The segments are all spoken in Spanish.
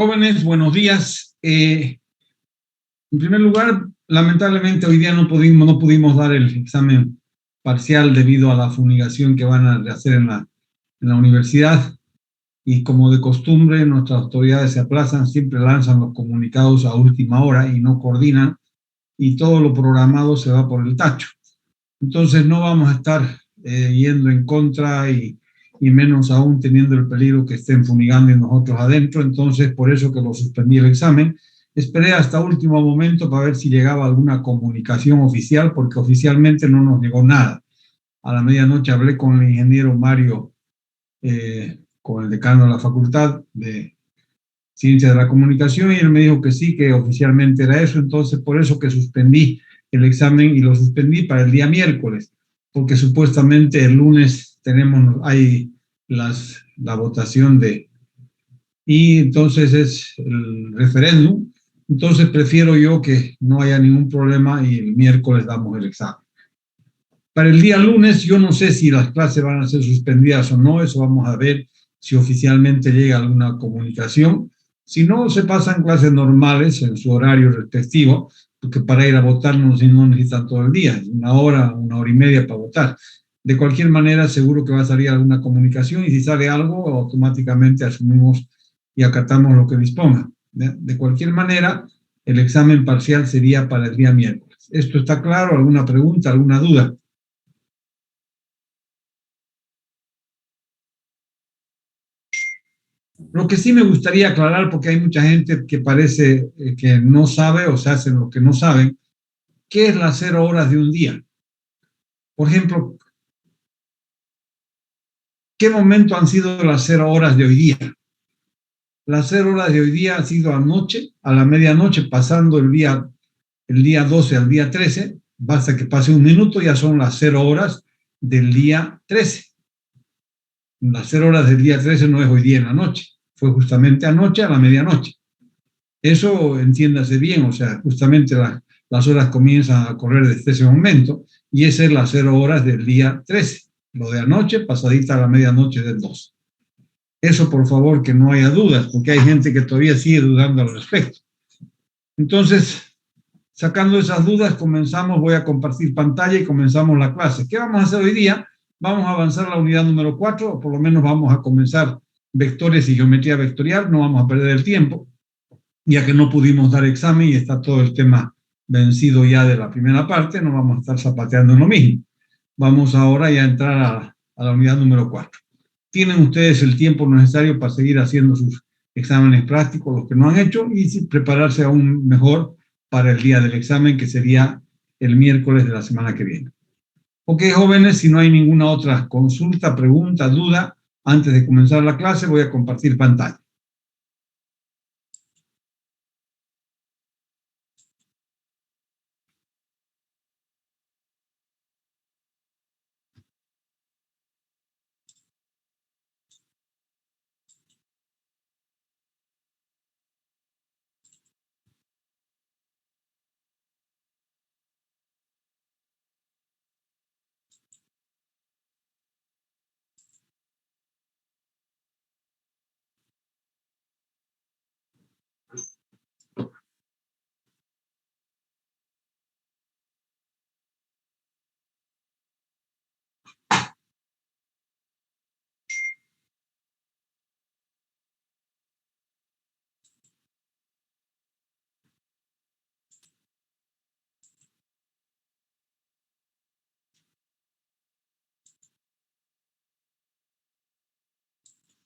Jóvenes, buenos días. En primer lugar, lamentablemente hoy día no pudimos dar el examen parcial debido a la fumigación que van a hacer en la universidad. Y como de costumbre, nuestras autoridades se aplazan, siempre lanzan los comunicados a última hora y no coordinan, y todo lo programado se va por el tacho. Entonces no vamos a estar yendo en contra y menos aún teniendo el peligro que estén fumigando y nosotros adentro. Entonces, por eso que lo suspendí el examen. Esperé hasta último momento para ver si llegaba alguna comunicación oficial, porque oficialmente no nos llegó nada. A la medianoche hablé con el ingeniero Mario, con el decano de la Facultad de Ciencias de la Comunicación, y él me dijo que sí, que oficialmente era eso. Entonces, por eso que suspendí el examen, y lo suspendí para el día miércoles, porque supuestamente el lunes hay la votación y entonces es el referéndum. Entonces prefiero yo que no haya ningún problema y el miércoles damos el examen. Para el día lunes yo no sé si las clases van a ser suspendidas o no, eso vamos a ver si oficialmente llega alguna comunicación. Si no, se pasan clases normales en su horario respectivo, porque para ir a votar no necesitan todo el día, una hora y media para votar. De cualquier manera, seguro que va a salir alguna comunicación, y si sale algo, automáticamente asumimos y acatamos lo que disponga. De cualquier manera, el examen parcial sería para el día miércoles. ¿Esto está claro? ¿Alguna pregunta, alguna duda? Lo que sí me gustaría aclarar, porque hay mucha gente que parece que no sabe o se hacen lo que no saben, ¿qué es las 0 horas de un día? Por ejemplo, ¿qué momento han sido las 0 horas de hoy día? Las 0 horas de hoy día han sido anoche, a la medianoche, pasando el día 12 al día 13, basta que pase un minuto, ya son las 0 horas del día 13. Las 0 horas del día 13 no es hoy día en la noche, fue justamente anoche a la medianoche. Eso entiéndase bien, o sea, justamente las horas comienzan a correr desde ese momento, y esas es las 0 horas del día 13, lo de anoche, pasadita a la medianoche del 12. Eso, por favor, que no haya dudas, porque hay gente que todavía sigue dudando al respecto. Entonces, sacando esas dudas, voy a compartir pantalla y comenzamos la clase. ¿Qué vamos a hacer hoy día? Vamos a avanzar a la unidad número 4, o por lo menos vamos a comenzar vectores y geometría vectorial, no vamos a perder el tiempo, ya que no pudimos dar examen y está todo el tema vencido ya de la primera parte, no vamos a estar zapateando en lo mismo. Vamos ahora ya a entrar a la unidad número 4. Tienen ustedes el tiempo necesario para seguir haciendo sus exámenes prácticos, los que no han hecho, y prepararse aún mejor para el día del examen, que sería el miércoles de la semana que viene. Ok, jóvenes, si no hay ninguna otra consulta, pregunta, duda, antes de comenzar la clase voy a compartir pantalla.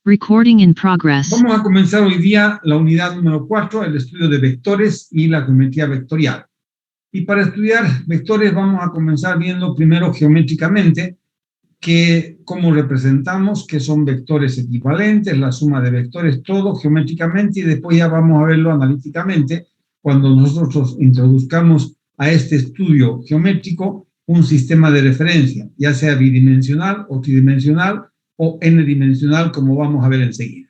Recording in progress. Vamos a comenzar hoy día la unidad número 4, el estudio de vectores y la geometría vectorial. Y para estudiar vectores vamos a comenzar viendo primero geométricamente cómo representamos, qué son vectores equivalentes, la suma de vectores, todo geométricamente, y después ya vamos a verlo analíticamente cuando nosotros introduzcamos a este estudio geométrico un sistema de referencia, ya sea bidimensional o tridimensional o n-dimensional, como vamos a ver enseguida.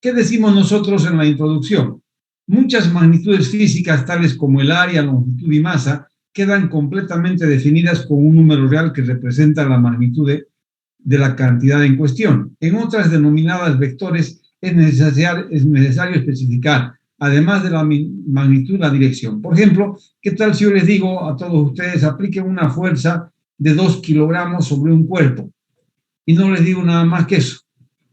¿Qué decimos nosotros en la introducción? Muchas magnitudes físicas, tales como el área, longitud y masa, quedan completamente definidas con un número real que representa la magnitud de la cantidad en cuestión. En otras, denominadas vectores, es necesario especificar, además de la magnitud, la dirección. Por ejemplo, ¿qué tal si yo les digo a todos ustedes, apliquen una fuerza de 2 kilogramos sobre un cuerpo? Y no les digo nada más que eso.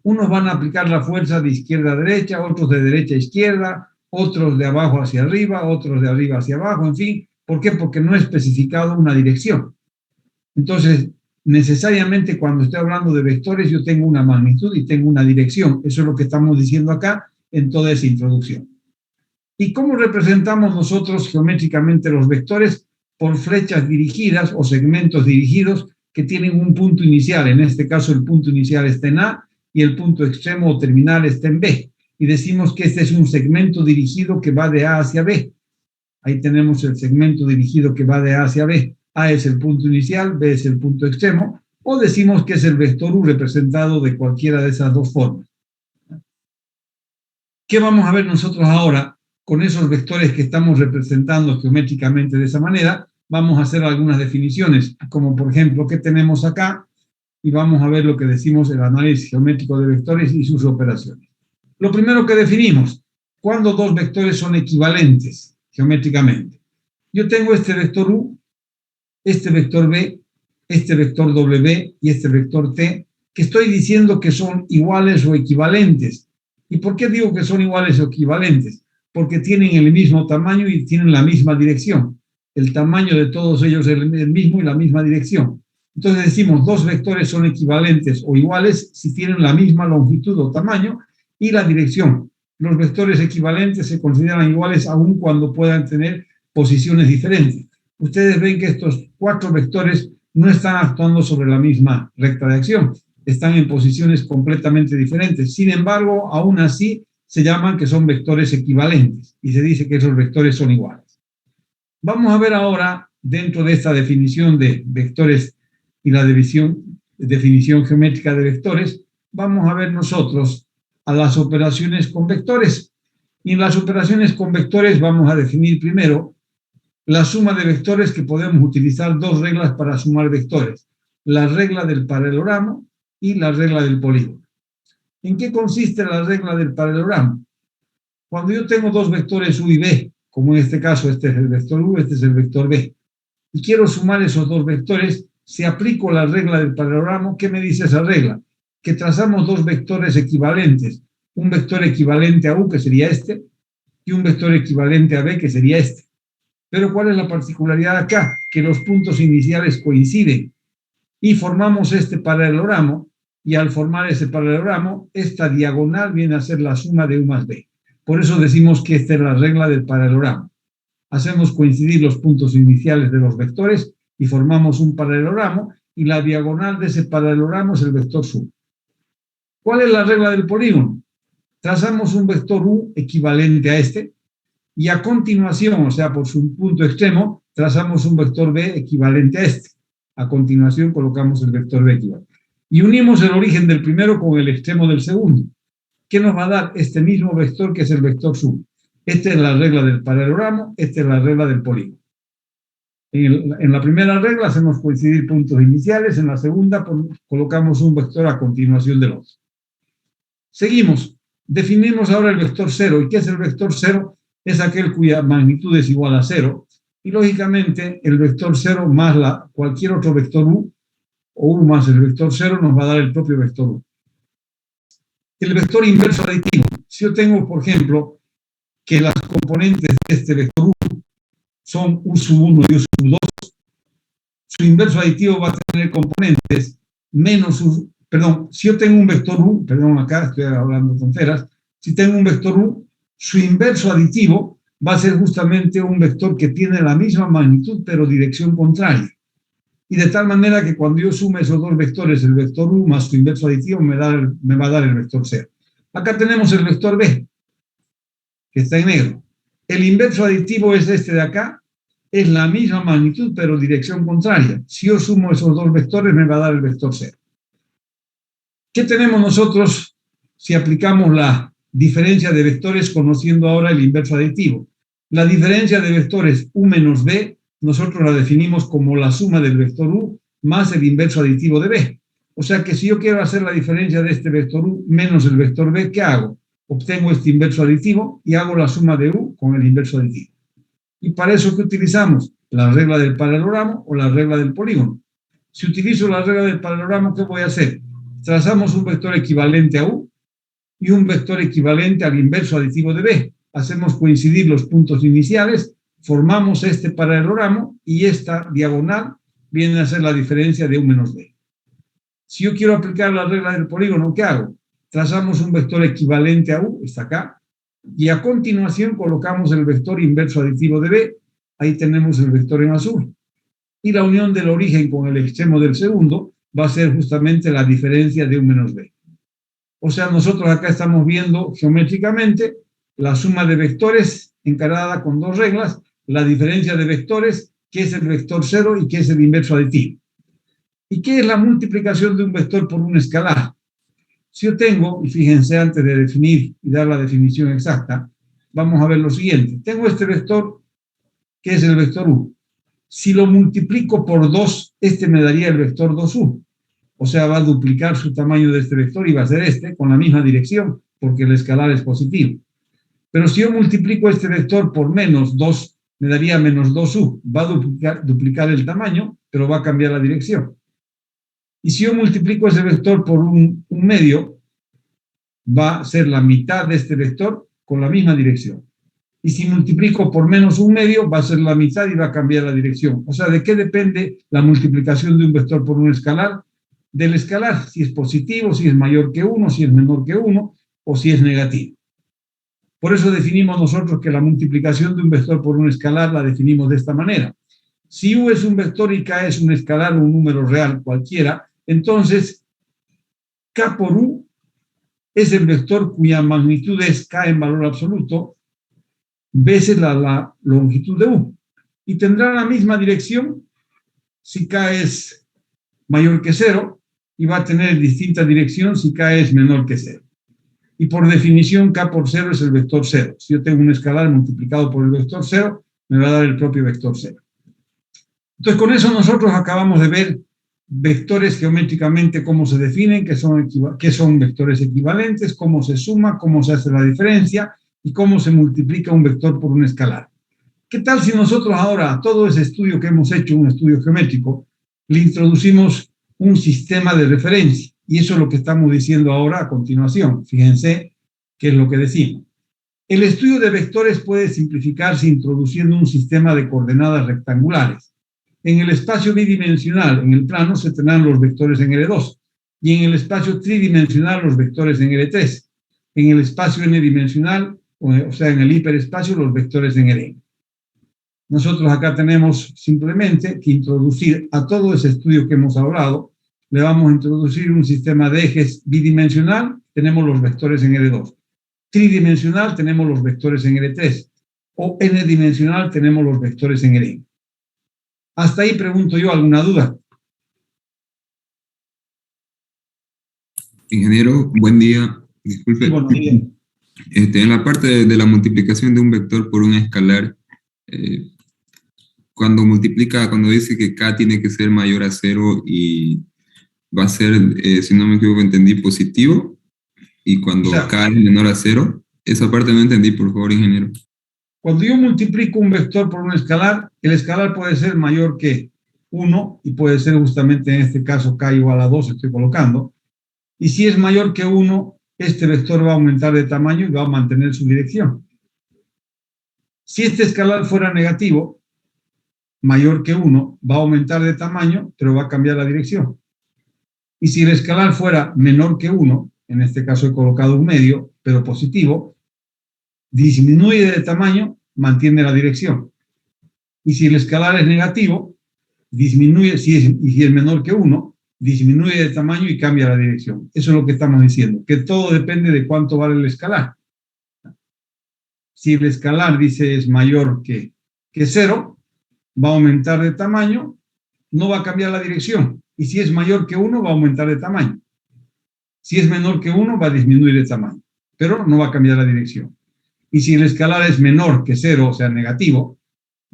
Unos van a aplicar la fuerza de izquierda a derecha, otros de derecha a izquierda, otros de abajo hacia arriba, otros de arriba hacia abajo, en fin. ¿Por qué? Porque no he especificado una dirección. Entonces, necesariamente cuando estoy hablando de vectores, yo tengo una magnitud y tengo una dirección. Eso es lo que estamos diciendo acá en toda esa introducción. ¿Y cómo representamos nosotros geométricamente los vectores? Por flechas dirigidas o segmentos dirigidos que tienen un punto inicial. En este caso, el punto inicial está en A y el punto extremo o terminal está en B. Y decimos que este es un segmento dirigido que va de A hacia B. Ahí tenemos el segmento dirigido que va de A hacia B. A es el punto inicial, B es el punto extremo, o decimos que es el vector U representado de cualquiera de esas dos formas. ¿Qué vamos a ver nosotros ahora con esos vectores que estamos representando geométricamente de esa manera? Vamos a hacer algunas definiciones, como por ejemplo, ¿qué tenemos acá? Y vamos a ver lo que decimos el análisis geométrico de vectores y sus operaciones. Lo primero que definimos, ¿cuándo dos vectores son equivalentes geométricamente? Yo tengo este vector U, este vector B, este vector W y este vector T, que estoy diciendo que son iguales o equivalentes. ¿Y por qué digo que son iguales o equivalentes? Porque tienen el mismo tamaño y tienen la misma dirección. El tamaño de todos ellos es el mismo y la misma dirección. Entonces decimos dos vectores son equivalentes o iguales si tienen la misma longitud o tamaño y la dirección. Los vectores equivalentes se consideran iguales aun cuando puedan tener posiciones diferentes. Ustedes ven que estos 4 vectores no están actuando sobre la misma recta de acción, están en posiciones completamente diferentes. Sin embargo, aún así se llaman que son vectores equivalentes y se dice que esos vectores son iguales. Vamos a ver ahora, dentro de esta definición de vectores y la definición geométrica de vectores, vamos a ver nosotros a las operaciones con vectores. Y en las operaciones con vectores vamos a definir primero la suma de vectores, que podemos utilizar dos reglas para sumar vectores: la regla del paralelogramo y la regla del polígono. ¿En qué consiste la regla del paralelogramo? Cuando yo tengo dos vectores U y B, como en este caso este es el vector U, este es el vector B, y quiero sumar esos dos vectores, si aplico la regla del paralelogramo, ¿qué me dice esa regla? Que trazamos dos vectores equivalentes, un vector equivalente a U, que sería este, y un vector equivalente a B, que sería este. Pero ¿cuál es la particularidad acá? Que los puntos iniciales coinciden y formamos este paralelogramo, y al formar ese paralelogramo, esta diagonal viene a ser la suma de U más B. Por eso decimos que esta es la regla del paralelogramo. Hacemos coincidir los puntos iniciales de los vectores y formamos un paralelogramo, y la diagonal de ese paralelogramo es el vector suma. ¿Cuál es la regla del polígono? Trazamos un vector U equivalente a este, y a continuación, o sea, por su punto extremo, trazamos un vector B equivalente a este. A continuación colocamos el vector B equivalente. Y unimos el origen del primero con el extremo del segundo. ¿Qué nos va a dar? Este mismo vector, que es el vector suma. Esta es la regla del paralelogramo, esta es la regla del polígono. En la primera regla hacemos coincidir puntos iniciales, en la segunda colocamos un vector a continuación del otro. Seguimos. Definimos ahora el vector 0. ¿Y qué es el vector 0? Es aquel cuya magnitud es igual a 0, y lógicamente el vector 0 más cualquier otro vector U, o U más el vector 0, nos va a dar el propio vector U. El vector inverso aditivo. Si yo tengo, por ejemplo, que las componentes de este vector U son U sub 1 y U sub 2, su inverso aditivo va a tener componentes menos U, si yo tengo un vector U, acá estoy hablando tonteras, si tengo un vector U, su inverso aditivo va a ser justamente un vector que tiene la misma magnitud pero dirección contraria. Y de tal manera que cuando yo sume esos dos vectores, el vector U más su inverso aditivo, me va a dar el vector 0. Acá tenemos el vector B, que está en negro. El inverso aditivo es este de acá, es la misma magnitud pero dirección contraria. Si yo sumo esos dos vectores, me va a dar el vector 0. ¿Qué tenemos nosotros si aplicamos la diferencia de vectores conociendo ahora el inverso aditivo? La diferencia de vectores U menos B, nosotros la definimos como la suma del vector U más el inverso aditivo de B. O sea que si yo quiero hacer la diferencia de este vector U menos el vector B, ¿qué hago? Obtengo este inverso aditivo y hago la suma de U con el inverso aditivo. ¿Y para eso qué utilizamos? La regla del paralelogramo o la regla del polígono. Si utilizo la regla del paralelogramo, ¿qué voy a hacer? Trazamos un vector equivalente a U y un vector equivalente al inverso aditivo de B. Hacemos coincidir los puntos iniciales, formamos este paralelogramo y esta diagonal viene a ser la diferencia de U menos B. Si yo quiero aplicar la regla del polígono, ¿qué hago? Trazamos un vector equivalente a U, está acá, y a continuación colocamos el vector inverso aditivo de B, ahí tenemos el vector en azul. Y la unión del origen con el extremo del segundo va a ser justamente la diferencia de U menos B. O sea, nosotros acá estamos viendo geométricamente la suma de vectores encarada con dos reglas, la diferencia de vectores, que es el vector cero y que es el inverso aditivo. ¿Y qué es la multiplicación de un vector por un escalar? Si yo tengo, y fíjense antes de definir y dar la definición exacta, vamos a ver lo siguiente. Tengo este vector, que es el vector U. Si lo multiplico por 2, este me daría el vector 2U. O sea, va a duplicar su tamaño de este vector y va a ser este, con la misma dirección, porque el escalar es positivo. Pero si yo multiplico este vector por menos 2, me daría menos 2U. Va a duplicar el tamaño, pero va a cambiar la dirección. Y si yo multiplico ese vector por un medio, va a ser la mitad de este vector con la misma dirección. Y si multiplico por menos un medio, va a ser la mitad y va a cambiar la dirección. O sea, ¿de qué depende la multiplicación de un vector por un escalar? Del escalar, si es positivo, si es mayor que 1, si es menor que 1, o si es negativo. Por eso definimos nosotros que la multiplicación de un vector por un escalar la definimos de esta manera. Si U es un vector y K es un escalar o un número real cualquiera, entonces K por U es el vector cuya magnitud es K en valor absoluto veces la longitud de U. Y tendrá la misma dirección si K es mayor que 0 y va a tener distinta dirección si K es menor que 0. Y por definición, K por 0 es el vector 0. Si yo tengo un escalar multiplicado por el vector 0, me va a dar el propio vector 0. Entonces, con eso nosotros acabamos de ver vectores geométricamente, cómo se definen, qué son vectores equivalentes, cómo se suma, cómo se hace la diferencia y cómo se multiplica un vector por un escalar. ¿Qué tal si nosotros ahora a todo ese estudio que hemos hecho, un estudio geométrico, le introducimos un sistema de referencia? Y eso es lo que estamos diciendo ahora a continuación. Fíjense qué es lo que decimos. El estudio de vectores puede simplificarse introduciendo un sistema de coordenadas rectangulares. En el espacio bidimensional, en el plano, se tendrán los vectores en L2, y en el espacio tridimensional los vectores en L3. En el espacio n-dimensional, o sea, en el hiperespacio, los vectores en L. Nosotros acá tenemos simplemente que introducir a todo ese estudio que hemos hablado, le vamos a introducir un sistema de ejes bidimensional, tenemos los vectores en L2. Tridimensional, tenemos los vectores en L3. O n-dimensional, tenemos los vectores en L. Hasta ahí pregunto yo, ¿alguna duda? Ingeniero, buen día. Disculpe. Sí, bueno, bien. En la parte de la multiplicación de un vector por un escalar, cuando dice que K tiene que ser mayor a 0 y va a ser, si no me equivoco, entendí positivo, y cuando K es menor a 0, esa parte no entendí, por favor, ingeniero. Cuando yo multiplico un vector por un escalar, el escalar puede ser mayor que 1 y puede ser justamente en este caso K igual a 2, estoy colocando. Y si es mayor que 1, este vector va a aumentar de tamaño y va a mantener su dirección. Si este escalar fuera negativo, mayor que 1, va a aumentar de tamaño, pero va a cambiar la dirección. Y si el escalar fuera menor que 1, en este caso he colocado un medio, pero positivo, disminuye de tamaño, mantiene la dirección. Y si el escalar es negativo, disminuye, si es menor que 1, disminuye de tamaño y cambia la dirección. Eso es lo que estamos diciendo, que todo depende de cuánto vale el escalar. Si el escalar, dice, es mayor que 0, va a aumentar de tamaño, no va a cambiar la dirección. Y si es mayor que 1, va a aumentar de tamaño. Si es menor que 1, va a disminuir de tamaño, pero no va a cambiar la dirección. Y si el escalar es menor que 0, o sea, negativo,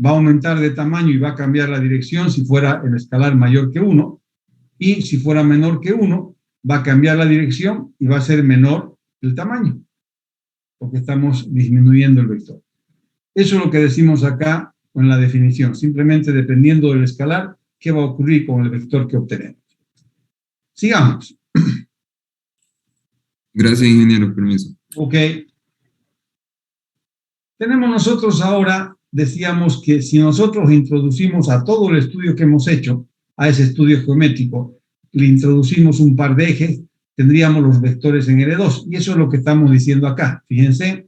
va a aumentar de tamaño y va a cambiar la dirección si fuera el escalar mayor que 1. Y si fuera menor que 1, va a cambiar la dirección y va a ser menor el tamaño, porque estamos disminuyendo el vector. Eso es lo que decimos acá en la definición. Simplemente dependiendo del escalar, ¿qué va a ocurrir con el vector que obtenemos? Sigamos. Gracias, ingeniero. Permiso. Ok. Tenemos nosotros ahora, decíamos que si nosotros introducimos a todo el estudio que hemos hecho, a ese estudio geométrico, le introducimos un par de ejes, tendríamos los vectores en L2. Y eso es lo que estamos diciendo acá. Fíjense,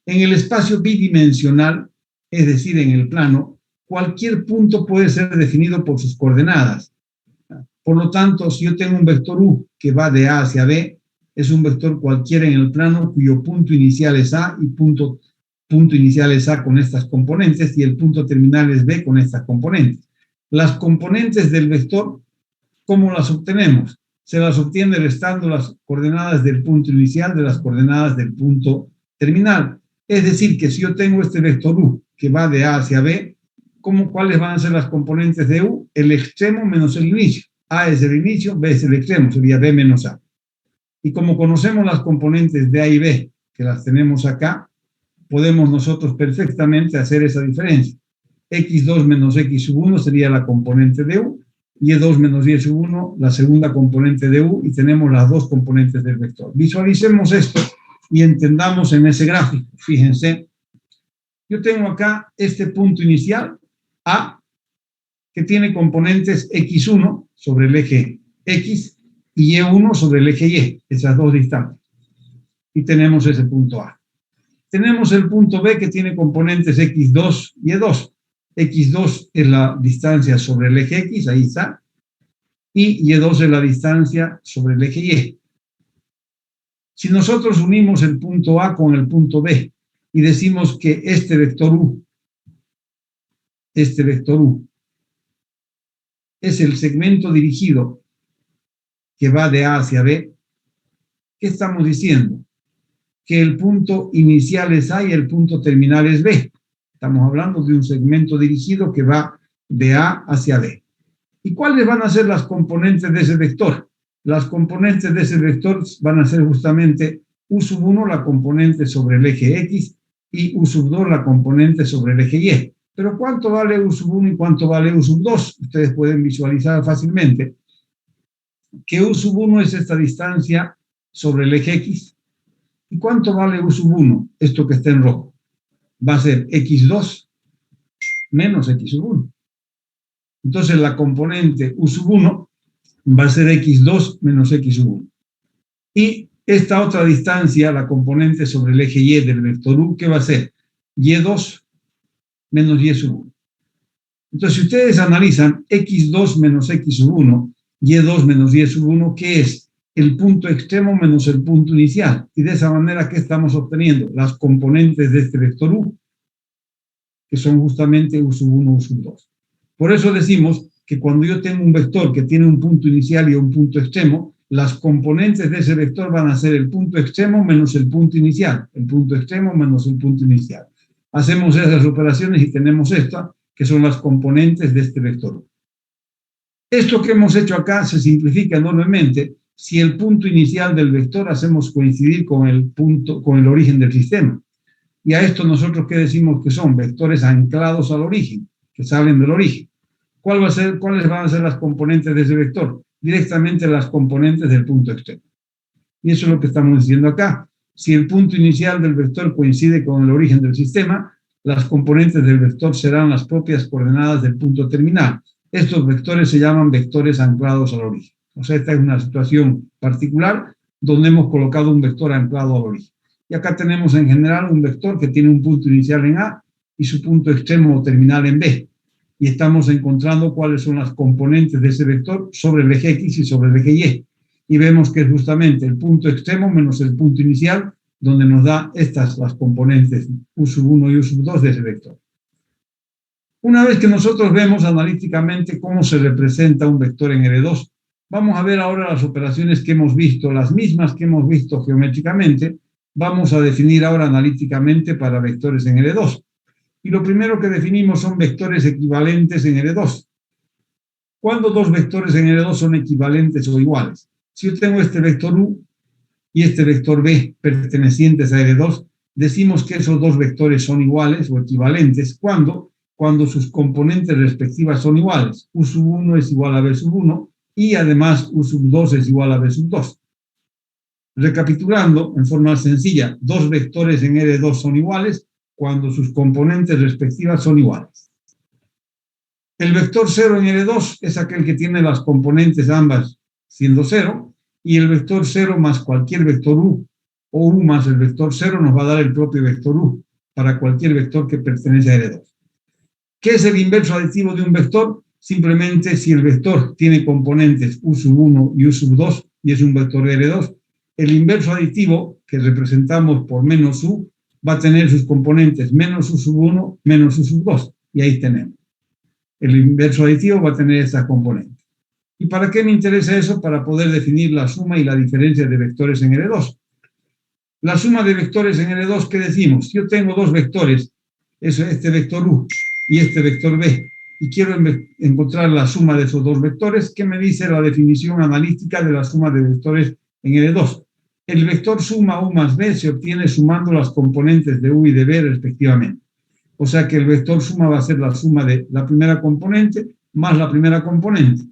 en el espacio bidimensional, es decir, en el plano, cualquier punto puede ser definido por sus coordenadas. Por lo tanto, si yo tengo un vector U que va de A hacia B, es un vector cualquiera en el plano cuyo punto inicial es A y punto inicial es A con estas componentes y el punto terminal es B con estas componentes. Las componentes del vector, ¿cómo las obtenemos? Se las obtiene restando las coordenadas del punto inicial de las coordenadas del punto terminal. Es decir, que si yo tengo este vector U que va de A hacia B, ¿cuáles van a ser las componentes de U? El extremo menos el inicio. A es el inicio, B es el extremo, sería B menos A. Y como conocemos las componentes de A y B, que las tenemos acá, podemos nosotros perfectamente hacer esa diferencia. X2 menos X sub 1 sería la componente de U, y Y2 menos Y sub 1 la segunda componente de U, y tenemos las dos componentes del vector. Visualicemos esto y entendamos en ese gráfico. Fíjense, yo tengo acá este punto inicial, A, que tiene componentes X1 sobre el eje X y Y1 sobre el eje Y, esas dos distancias. Y tenemos ese punto A. Tenemos el punto B que tiene componentes X2 y Y2. X2 es la distancia sobre el eje X, ahí está, y Y2 es la distancia sobre el eje Y. Si nosotros unimos el punto A con el punto B y decimos que este vector U es el segmento dirigido que va de A hacia B, ¿qué estamos diciendo? Que el punto inicial es A y el punto terminal es B. Estamos hablando de un segmento dirigido que va de A hacia B. ¿Y cuáles van a ser las componentes de ese vector? Las componentes de ese vector van a ser justamente U sub 1, la componente sobre el eje X, y U sub 2, la componente sobre el eje Y. Pero ¿cuánto vale U sub 1 y cuánto vale U sub 2? Ustedes pueden visualizar fácilmente que U sub 1 es esta distancia sobre el eje X. ¿Y cuánto vale U sub 1? Esto que está en rojo. Va a ser X2 menos X sub 1. Entonces la componente U sub 1 va a ser X2 menos X sub 1. Y esta otra distancia, la componente sobre el eje Y del vector U, ¿qué va a ser? Y2 menos Y sub 1. Entonces, si ustedes analizan X2 menos X sub 1, Y2 menos Y sub 1, ¿qué es? El punto extremo menos el punto inicial. Y de esa manera, ¿qué estamos obteniendo? Las componentes de este vector U, que son justamente U sub 1, U sub 2. Por eso decimos que cuando yo tengo un vector que tiene un punto inicial y un punto extremo, las componentes de ese vector van a ser el punto extremo menos el punto inicial, el punto extremo menos el punto inicial. Hacemos esas operaciones y tenemos esta, que son las componentes de este vector. Esto que hemos hecho acá se simplifica enormemente si el punto inicial del vector hacemos coincidir con el origen del sistema. Y a esto nosotros, ¿qué decimos que son? Vectores anclados al origen, que salen del origen. ¿Cuáles van a ser las componentes de ese vector? Directamente las componentes del punto extremo. Y eso es lo que estamos diciendo acá. Si el punto inicial del vector coincide con el origen del sistema, las componentes del vector serán las propias coordenadas del punto terminal. Estos vectores se llaman vectores anclados al origen. O sea, esta es una situación particular donde hemos colocado un vector anclado al origen. Y acá tenemos en general un vector que tiene un punto inicial en A y su punto extremo o terminal en B. Y estamos encontrando cuáles son las componentes de ese vector sobre el eje X y sobre el eje Y. Y vemos que es justamente el punto extremo menos el punto inicial donde nos da las componentes U sub 1 y U sub 2 de ese vector. Una vez que nosotros vemos analíticamente cómo se representa un vector en L2, vamos a ver ahora las operaciones que hemos visto, las mismas que hemos visto geométricamente, vamos a definir ahora analíticamente para vectores en L2. Y lo primero que definimos son vectores equivalentes en L2. ¿Cuándo dos vectores en L2 son equivalentes o iguales? Si yo tengo este vector U y este vector B pertenecientes a L2, decimos que esos dos vectores son iguales o equivalentes. ¿Cuándo? Cuando sus componentes respectivas son iguales. U sub 1 es igual a B sub 1 y además U sub 2 es igual a B sub 2. Recapitulando, en forma sencilla, dos vectores en L2 son iguales cuando sus componentes respectivas son iguales. El vector 0 en L2 es aquel que tiene las componentes ambas siendo 0, y el vector 0 más cualquier vector U, o U más el vector 0 nos va a dar el propio vector U para cualquier vector que pertenece a L2. ¿Qué es el inverso aditivo de un vector? Simplemente si el vector tiene componentes U sub 1 y U sub 2 y es un vector L2, el inverso aditivo, que representamos por menos U, va a tener sus componentes menos U sub 1 menos U sub 2, y ahí tenemos. El inverso aditivo va a tener esas componentes. ¿Y para qué me interesa eso? Para poder definir la suma y la diferencia de vectores en L2. La suma de vectores en L2, ¿qué decimos? Yo tengo dos vectores, este vector U y este vector B, y quiero encontrar la suma de esos dos vectores. ¿Qué me dice la definición analítica de la suma de vectores en L2? El vector suma U más B se obtiene sumando las componentes de U y de B respectivamente. O sea que el vector suma va a ser la suma de la primera componente más la primera componente,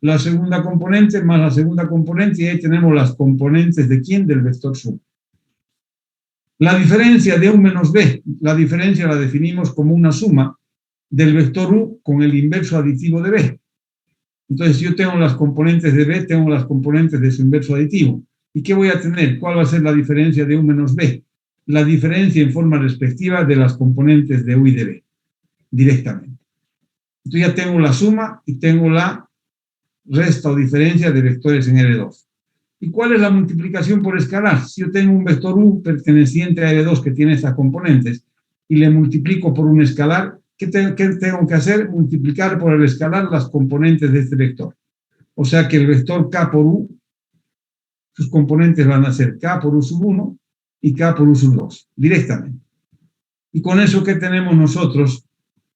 la segunda componente más la segunda componente, y ahí tenemos las componentes de ¿quién? Del vector suma. La diferencia de U menos B, la diferencia la definimos como una suma del vector U con el inverso aditivo de B. Entonces, si yo tengo las componentes de B, tengo las componentes de su inverso aditivo. ¿Y qué voy a tener? ¿Cuál va a ser la diferencia de U menos B? La diferencia en forma respectiva de las componentes de U y de B, directamente. Entonces ya tengo la suma y tengo la resta o diferencia de vectores en L2. ¿Y cuál es la multiplicación por escalar? Si yo tengo un vector U perteneciente a L2 que tiene estas componentes y le multiplico por un escalar, ¿qué tengo que hacer? Multiplicar por el escalar las componentes de este vector. O sea que el vector K por U, sus componentes van a ser K por U sub 1 y K por U sub 2, directamente. Y con eso, ¿qué tenemos nosotros?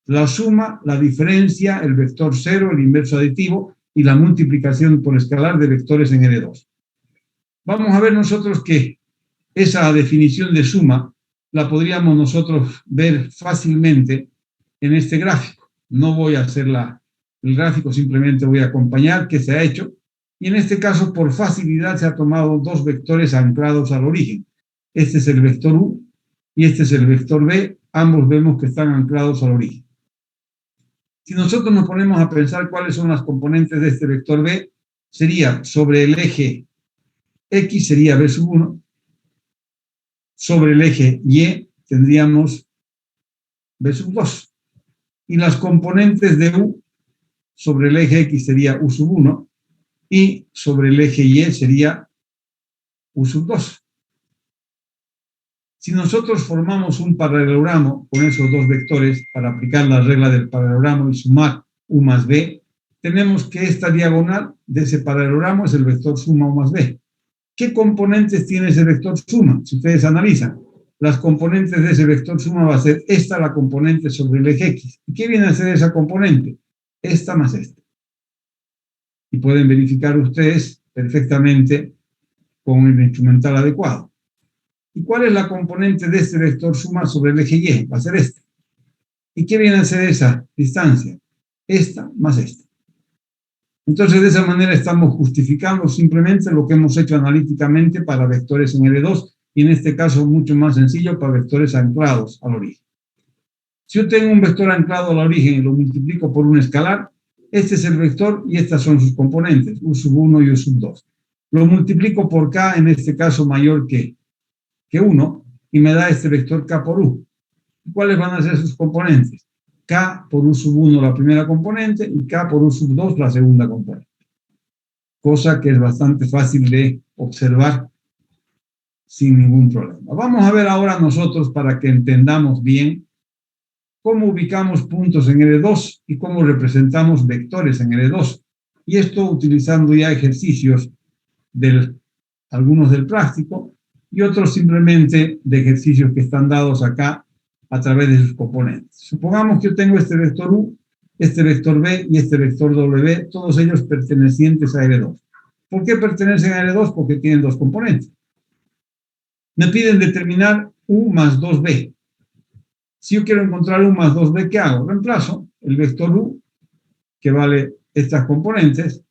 La suma, la diferencia, el vector 0, el inverso aditivo y la multiplicación por escalar de vectores en L2. Vamos a ver nosotros que esa definición de suma la podríamos nosotros ver fácilmente en este gráfico. No voy a hacer el gráfico, simplemente voy a acompañar qué se ha hecho. Y en este caso, por facilidad, se ha tomado dos vectores anclados al origen. Este es el vector U y este es el vector B. Ambos vemos que están anclados al origen. Si nosotros nos ponemos a pensar cuáles son las componentes de este vector B, sería sobre el eje X sería B sub 1, sobre el eje Y tendríamos B sub 2, y las componentes de U sobre el eje X sería U sub 1, y sobre el eje Y sería U sub 2. Si nosotros formamos un paralelogramo con esos dos vectores para aplicar la regla del paralelogramo y sumar U más B, tenemos que esta diagonal de ese paralelogramo es el vector suma U más B. ¿Qué componentes tiene ese vector suma? Si ustedes analizan, las componentes de ese vector suma va a ser esta, la componente sobre el eje X. ¿Y qué viene a ser esa componente? Esta más esta. Y pueden verificar ustedes perfectamente con el instrumental adecuado. ¿Y cuál es la componente de este vector suma sobre el eje Y? Va a ser esta. ¿Y qué viene a ser esa distancia? Esta más esta. Entonces, de esa manera estamos justificando simplemente lo que hemos hecho analíticamente para vectores en L2, y en este caso mucho más sencillo para vectores anclados al origen. Si yo tengo un vector anclado al origen y lo multiplico por un escalar, este es el vector y estas son sus componentes, U sub 1 y U sub 2. Lo multiplico por K, en este caso mayor que 1, y me da este vector K por U. ¿Cuáles van a ser sus componentes? K por U sub 1 la primera componente y K por U sub 2 la segunda componente. Cosa que es bastante fácil de observar sin ningún problema. Vamos a ver ahora nosotros, para que entendamos bien, cómo ubicamos puntos en L2 y cómo representamos vectores en L2. Y esto utilizando ya ejercicios, algunos del práctico y otros simplemente de ejercicios que están dados acá a través de sus componentes. Supongamos que yo tengo este vector U este vector B y este vector W, todos ellos pertenecientes a L2. ¿Por qué pertenecen a L2? Porque tienen dos componentes. Me piden determinar U más 2B. Si yo quiero encontrar U más 2B, ¿qué hago? Reemplazo el vector U, que vale estas componentes,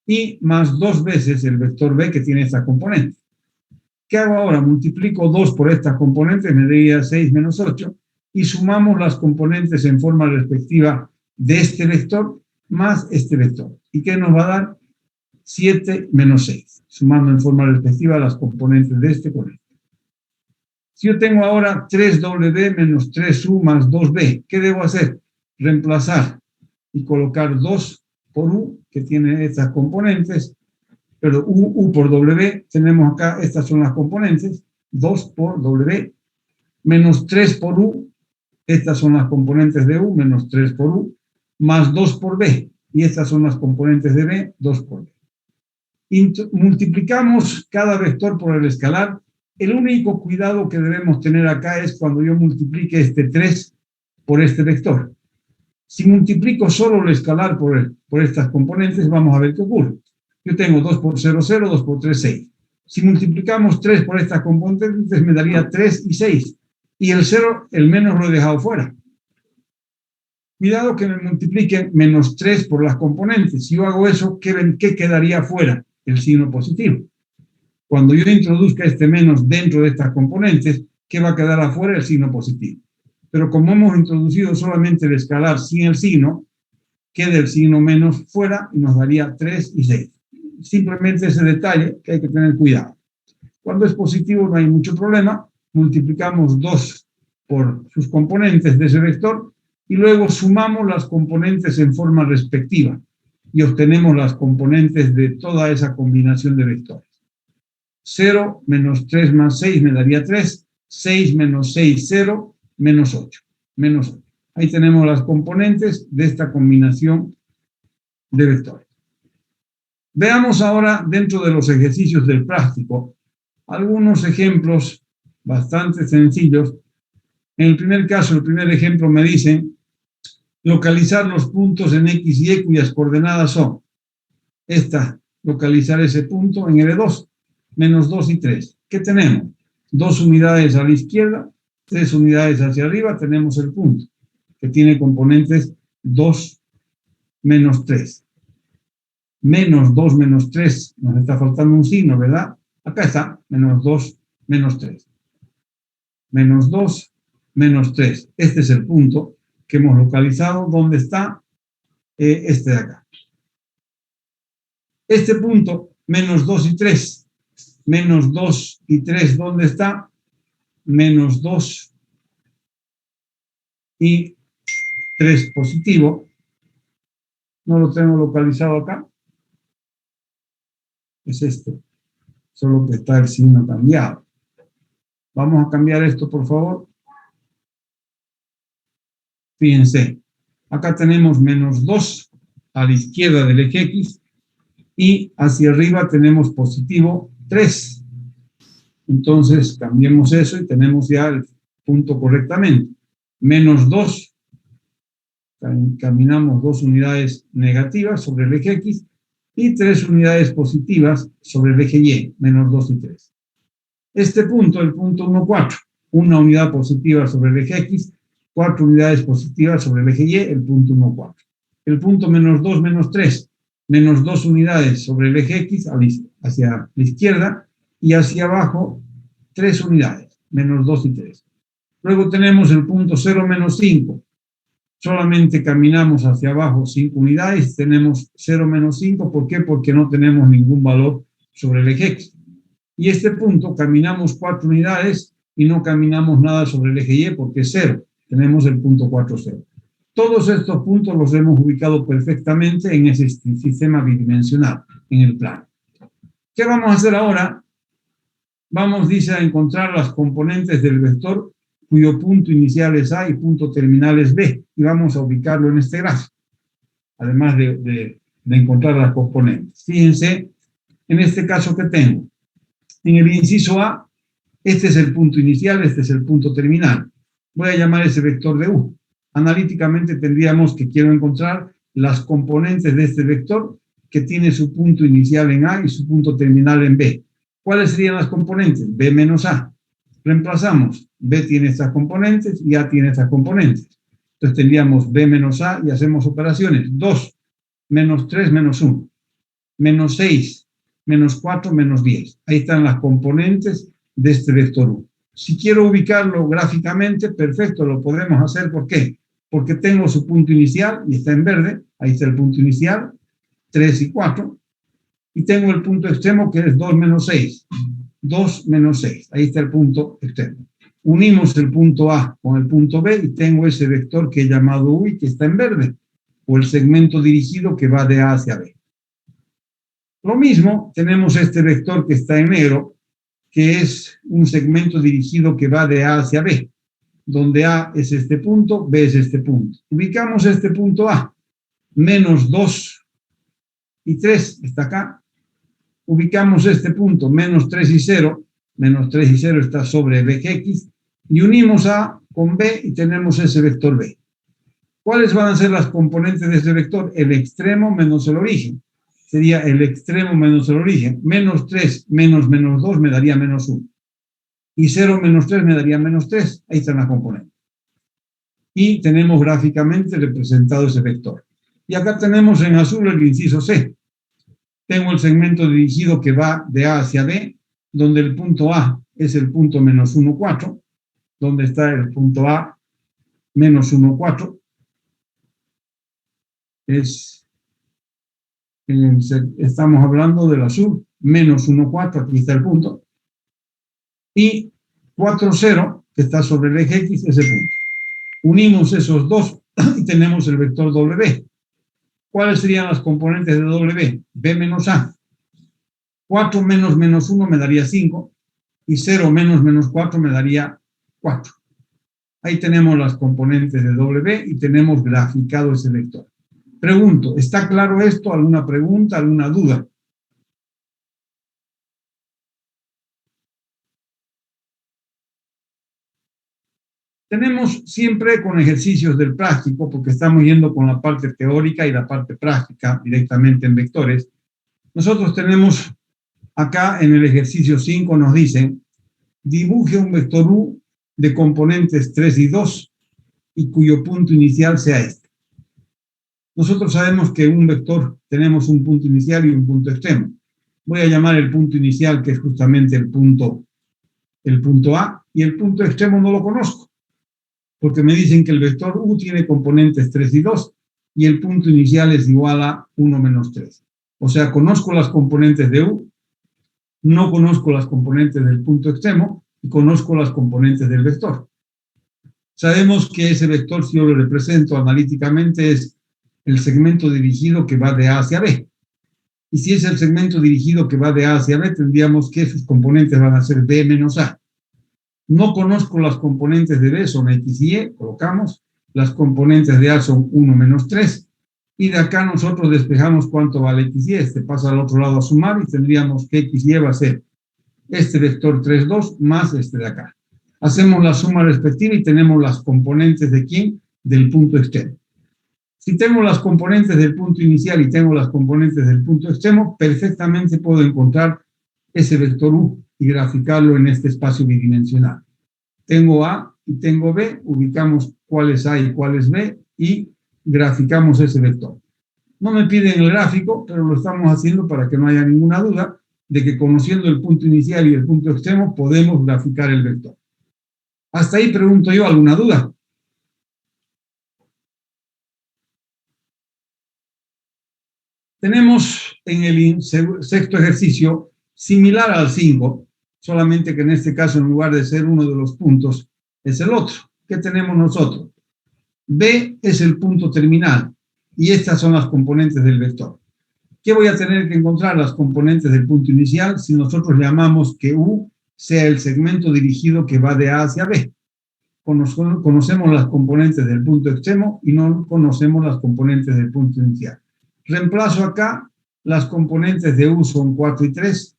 y más 2 veces el vector B, que tiene estas componentes. ¿Qué hago ahora? Multiplico 2 por estas componentes, me daría 6 menos 8, y sumamos las componentes en forma respectiva de este vector más este vector. ¿Y qué nos va a dar? 7 menos 6, sumando en forma respectiva las componentes de este con este. Si yo tengo ahora 3W menos 3U más 2B, ¿qué debo hacer? Reemplazar y colocar 2 por U, que tiene estas componentes, pero U por W, tenemos acá, estas son las componentes, 2 por W, menos 3 por U, estas son las componentes de U, menos 3 por U, más 2 por B, y estas son las componentes de B, 2 por B. Multiplicamos cada vector por el escalar. El único cuidado que debemos tener acá es cuando yo multiplique este 3 por este vector. Si multiplico solo el escalar por estas componentes, vamos a ver qué ocurre. Yo tengo 2 por 0, 0, 2 por 3, 6. Si multiplicamos 3 por estas componentes, me daría 3 y 6. Y el 0, el menos lo he dejado fuera. Cuidado que me multiplique menos 3 por las componentes. Si yo hago eso, ¿qué quedaría fuera? El signo positivo. Cuando yo introduzca este menos dentro de estas componentes, ¿qué va a quedar afuera? El signo positivo. Pero como hemos introducido solamente el escalar sin el signo, queda el signo menos fuera y nos daría 3 y 6. Simplemente ese detalle que hay que tener cuidado. Cuando es positivo no hay mucho problema, multiplicamos 2 por sus componentes de ese vector y luego sumamos las componentes en forma respectiva y obtenemos las componentes de toda esa combinación de vectores. 0 menos 3 más 6 me daría 3, 6 menos 6, 0, menos 8, menos 8. Ahí tenemos las componentes de esta combinación de vectores. Veamos ahora, dentro de los ejercicios del práctico, algunos ejemplos bastante sencillos. En el primer caso, el primer ejemplo me dicen localizar los puntos en X y Y cuyas coordenadas son localizar ese punto en L2, menos 2 y 3. ¿Qué tenemos? 2 unidades a la izquierda, 3 unidades hacia arriba, tenemos el punto, que tiene componentes 2 menos 3. Menos 2 menos 3, nos está faltando un signo, ¿verdad? Acá está, menos 2 menos 3. Menos 2 menos 3. Este es el punto que hemos localizado. ¿Dónde está? Este de acá. Este punto, menos 2 y 3. Menos 2 y 3, ¿dónde está? Menos 2 y 3 positivo. No lo tengo localizado acá. Es este. Solo que está el signo cambiado. Vamos a cambiar esto, por favor. Fíjense. Acá tenemos menos 2 a la izquierda del eje X y hacia arriba tenemos positivo 3. Entonces, cambiemos eso y tenemos ya el punto correctamente. Menos 2. Caminamos 2 unidades negativas sobre el eje X y 3 unidades positivas sobre el eje Y, menos 2 y 3. Este punto, el punto 1, 4. Una unidad positiva sobre el eje X, 4 unidades positivas sobre el eje Y, el punto 1, 4. El punto menos 2, menos 3. Menos 2 unidades sobre el eje X hacia la izquierda y hacia abajo 3 unidades, menos 2 y 3. Luego tenemos el punto 0, menos 5. Solamente caminamos hacia abajo 5 unidades, tenemos 0 menos 5. ¿Por qué? Porque no tenemos ningún valor sobre el eje X. Y este punto caminamos 4 unidades y no caminamos nada sobre el eje Y porque es 0. Tenemos el punto 4, 0. Todos estos puntos los hemos ubicado perfectamente en ese sistema bidimensional, en el plano. ¿Qué vamos a hacer ahora? Vamos, dice, a encontrar las componentes del vector cuyo punto inicial es A y punto terminal es B, y vamos a ubicarlo en este gráfico, además de encontrar las componentes. Fíjense, en este caso que tengo, en el inciso A, este es el punto inicial, este es el punto terminal. Voy a llamar ese vector de U. analíticamente tendríamos que quiero encontrar las componentes de este vector que tiene su punto inicial en A y su punto terminal en B. ¿Cuáles serían las componentes? B menos A. Reemplazamos. B tiene estas componentes y A tiene estas componentes. Entonces tendríamos B menos A y hacemos operaciones. 2 menos 3 menos 1. Menos 6 menos 4 menos 10. Ahí están las componentes de este vector U. Si quiero ubicarlo gráficamente, perfecto, lo podemos hacer. ¿Por qué? Porque tengo su punto inicial y está en verde. Ahí está el punto inicial, 3 y 4. Y tengo el punto extremo que es 2 menos 6. 2 menos 6. Ahí está el punto extremo. Unimos el punto A con el punto B y tengo ese vector que he llamado U y que está en verde, o el segmento dirigido que va de A hacia B. Lo mismo, tenemos este vector que está en negro, que es un segmento dirigido que va de A hacia B, donde A es este punto, B es este punto. Ubicamos este punto A, menos 2 y 3, está acá. Ubicamos este punto, menos 3 y 0, menos 3 y 0 está sobre Bx, y unimos A con B y tenemos ese vector B. ¿Cuáles van a ser las componentes de ese vector? El extremo menos el origen. Sería el extremo menos el origen. Menos 3 menos menos 2 me daría menos 1. Y 0 menos 3 me daría menos 3. Ahí están las componentes. Y tenemos gráficamente representado ese vector. Y acá tenemos en azul el inciso C. Tengo el segmento dirigido que va de A hacia B, donde el punto A es el punto menos 1, 4, donde está el punto A menos 1, 4. Estamos hablando del azul, menos 1, 4, aquí está el punto. Y 4, 0, que está sobre el eje X, ese punto. Unimos esos dos y tenemos el vector W. ¿Cuáles serían las componentes de W? B menos A. 4 menos menos 1 me daría 5 y 0 menos menos 4 me daría 4. Ahí tenemos las componentes de W y tenemos graficado ese vector. Pregunto, ¿está claro esto? ¿Alguna pregunta? ¿Alguna duda? Tenemos siempre con ejercicios del práctico, porque estamos yendo con la parte teórica y la parte práctica directamente en vectores. Nosotros tenemos acá en el ejercicio 5 nos dicen, dibuje un vector U de componentes 3 y 2 y cuyo punto inicial sea este. Nosotros sabemos que un vector tenemos un punto inicial y un punto extremo. Voy a llamar el punto inicial, que es justamente el punto A, y el punto extremo no lo conozco, porque me dicen que el vector U tiene componentes 3 y 2, y el punto inicial es igual a 1 menos 3. O sea, conozco las componentes de U, no conozco las componentes del punto extremo, y conozco las componentes del vector. Sabemos que ese vector, si yo lo represento analíticamente, es el segmento dirigido que va de A hacia B. Y si es el segmento dirigido que va de A hacia B, tendríamos que sus componentes van a ser B menos A. No conozco las componentes de B, son X y Y, colocamos. Las componentes de A son 1 menos 3. Y de acá nosotros despejamos cuánto vale X y Y. Este pasa al otro lado a sumar y tendríamos que X y Y va a ser este vector 3, 2 más este de acá. Hacemos la suma respectiva y tenemos las componentes de ¿quién? Del punto extremo. Si tengo las componentes del punto inicial y tengo las componentes del punto extremo, perfectamente puedo encontrar ese vector U y graficarlo en este espacio bidimensional. Tengo A y tengo B, ubicamos cuál es A y cuál es B y graficamos ese vector. No me piden el gráfico, pero lo estamos haciendo para que no haya ninguna duda de que conociendo el punto inicial y el punto extremo podemos graficar el vector. Hasta ahí pregunto yo, ¿alguna duda? Tenemos en el sexto ejercicio, similar al 5, solamente que en este caso en lugar de ser uno de los puntos, es el otro. ¿Qué tenemos nosotros? B es el punto terminal y estas son las componentes del vector. ¿Qué voy a tener que encontrar? Las componentes del punto inicial si nosotros llamamos que U sea el segmento dirigido que va de A hacia B. Conocemos las componentes del punto extremo y no conocemos las componentes del punto inicial. Reemplazo acá, las componentes de U son 4 y 3.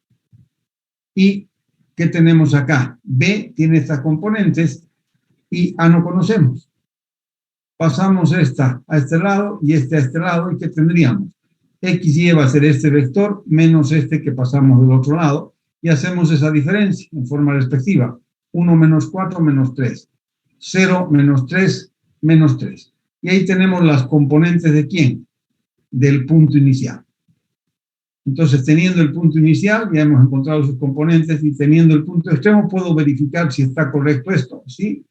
¿Y qué tenemos acá? B tiene estas componentes y A no conocemos. pasamos esta a este lado y este a este lado, ¿y qué tendríamos? XY va a ser este vector menos este que pasamos del otro lado, y hacemos esa diferencia en forma respectiva. 1 menos 4 menos 3. 0 menos 3 menos 3. Y ahí tenemos las componentes de ¿quién? Del punto inicial. Entonces, teniendo el punto inicial, ya hemos encontrado sus componentes, y teniendo el punto extremo, puedo verificar si está correcto esto, ¿sí?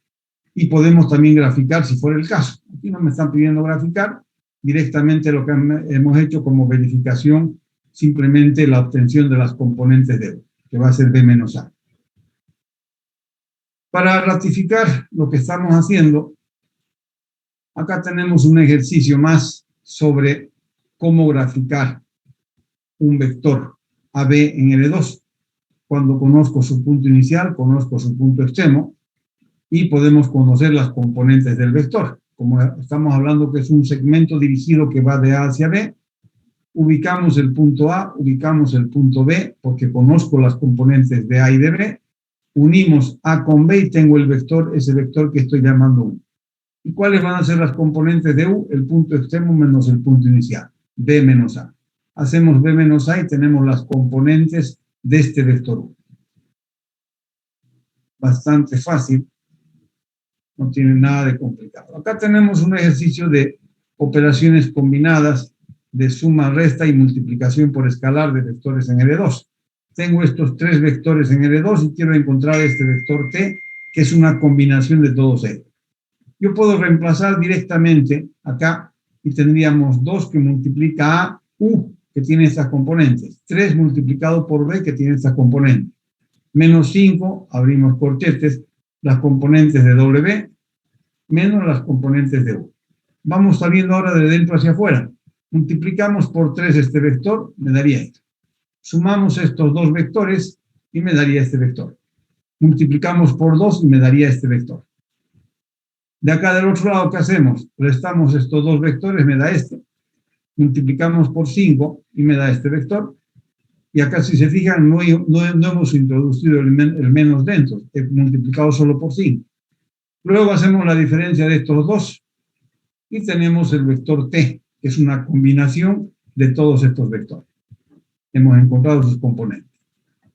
Y podemos también graficar si fuera el caso. Aquí no me están pidiendo graficar, directamente lo que hemos hecho como verificación, simplemente la obtención de las componentes de U, que va a ser B menos A. Para ratificar lo que estamos haciendo, acá tenemos un ejercicio más sobre cómo graficar un vector AB en L2. Cuando conozco su punto inicial, conozco su punto extremo, y podemos conocer las componentes del vector. Como estamos hablando que es un segmento dirigido que va de A hacia B, ubicamos el punto A, ubicamos el punto B, porque conozco las componentes de A y de B, unimos A con B y tengo el vector, ese vector que estoy llamando U. ¿Y cuáles van a ser las componentes de U? El punto extremo menos el punto inicial, B menos A. Hacemos B menos A y tenemos las componentes de este vector U. Bastante fácil, no tiene nada de complicado. Acá tenemos un ejercicio de operaciones combinadas de suma, resta y multiplicación por escalar de vectores en L2. Tengo estos tres vectores en L2 y quiero encontrar este vector T, que es una combinación de todos ellos. Yo puedo reemplazar directamente acá y tendríamos 2 que multiplica a U, que tiene estas componentes, 3 multiplicado por B, que tiene estas componentes, menos 5, abrimos corchetes, las componentes de W, menos las componentes de U. Vamos saliendo ahora de dentro hacia afuera. Multiplicamos por 3 este vector, me daría esto. Sumamos estos dos vectores y me daría este vector. Multiplicamos por 2 y me daría este vector. De acá del otro lado, ¿qué hacemos? Restamos estos dos vectores, me da este. Multiplicamos por 5 y me da este vector. Y acá, si se fijan, no hemos introducido el menos dentro. He multiplicado solo por 5. Luego hacemos la diferencia de estos dos y tenemos el vector T, que es una combinación de todos estos vectores. Hemos encontrado sus componentes.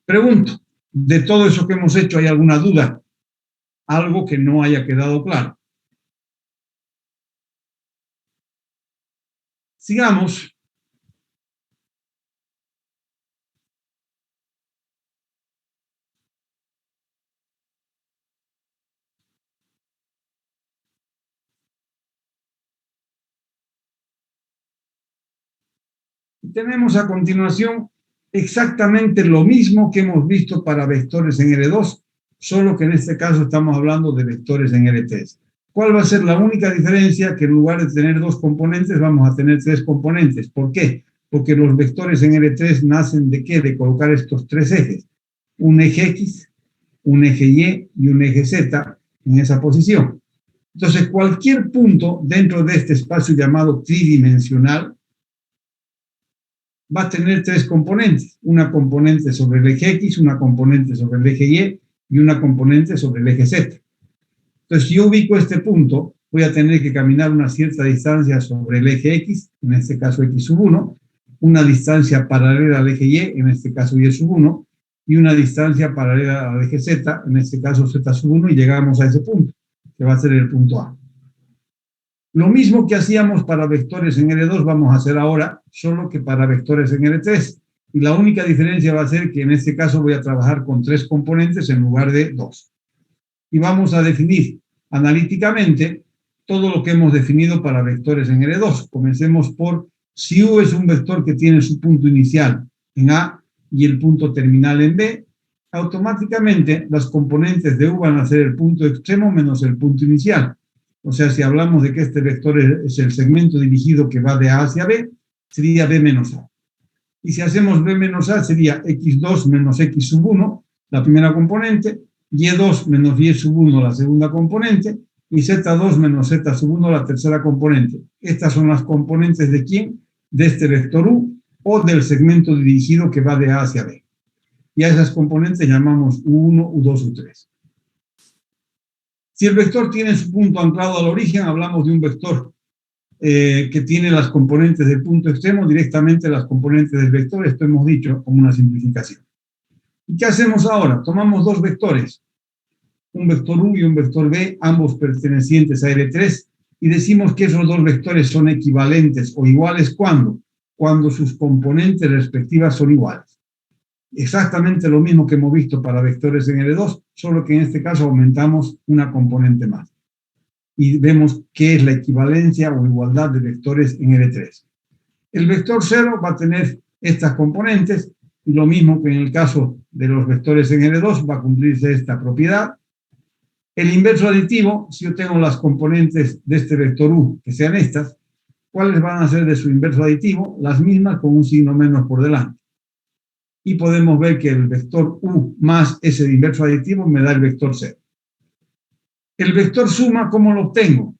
Pregunto, ¿de todo eso que hemos hecho hay alguna duda? Algo que no haya quedado claro. Sigamos. Tenemos a continuación exactamente lo mismo que hemos visto para vectores en L2, solo que en este caso estamos hablando de vectores en L3. ¿Cuál va a ser la única diferencia? Que en lugar de tener dos componentes, vamos a tener tres componentes. ¿Por qué? Porque los vectores en L3 nacen ¿de qué? De colocar estos tres ejes. Un eje X, un eje Y y un eje Z en esa posición. Entonces, cualquier punto dentro de este espacio llamado tridimensional va a tener tres componentes. Una componente sobre el eje X, una componente sobre el eje Y y una componente sobre el eje Z. Entonces, si yo ubico este punto, voy a tener que caminar una cierta distancia sobre el eje X, en este caso X sub 1, una distancia paralela al eje Y, en este caso Y sub 1, y una distancia paralela al eje Z, en este caso Z sub 1, y llegamos a ese punto, que va a ser el punto A. Lo mismo que hacíamos para vectores en L2 vamos a hacer ahora, solo que para vectores en L3. Y la única diferencia va a ser que en este caso voy a trabajar con tres componentes en lugar de dos. Y vamos a definir analíticamente todo lo que hemos definido para vectores en L2. Comencemos por si U es un vector que tiene su punto inicial en A y el punto terminal en B, automáticamente las componentes de U van a ser el punto extremo menos el punto inicial. O sea, si hablamos de que este vector es el segmento dirigido que va de A hacia B, sería B menos A. Y si hacemos B menos A, sería X2 menos X sub 1, la primera componente, Y2 menos Y sub 1, la segunda componente, y Z2 menos Z sub 1, la tercera componente. Estas son las componentes ¿de quién? De este vector U, o del segmento dirigido que va de A hacia B. Y a esas componentes llamamos U1, U2, U3. Si el vector tiene su punto anclado al origen, hablamos de un vector que tiene las componentes del punto extremo, directamente las componentes del vector. Esto hemos dicho como una simplificación. ¿Y qué hacemos ahora? Tomamos dos vectores, un vector U y un vector B, ambos pertenecientes a L3, y decimos que esos dos vectores son equivalentes o iguales cuando sus componentes respectivas son iguales. Exactamente lo mismo que hemos visto para vectores en L2, solo que en este caso aumentamos una componente más. Y vemos qué es la equivalencia o igualdad de vectores en L3. El vector 0 va a tener estas componentes, y lo mismo que en el caso de los vectores en L2 va a cumplirse esta propiedad. El inverso aditivo, si yo tengo las componentes de este vector U, que sean estas, ¿cuáles van a ser de su inverso aditivo? Las mismas con un signo menos por delante. Y podemos ver que el vector U más ese inverso aditivo me da el vector 0. El vector suma, ¿cómo lo obtengo?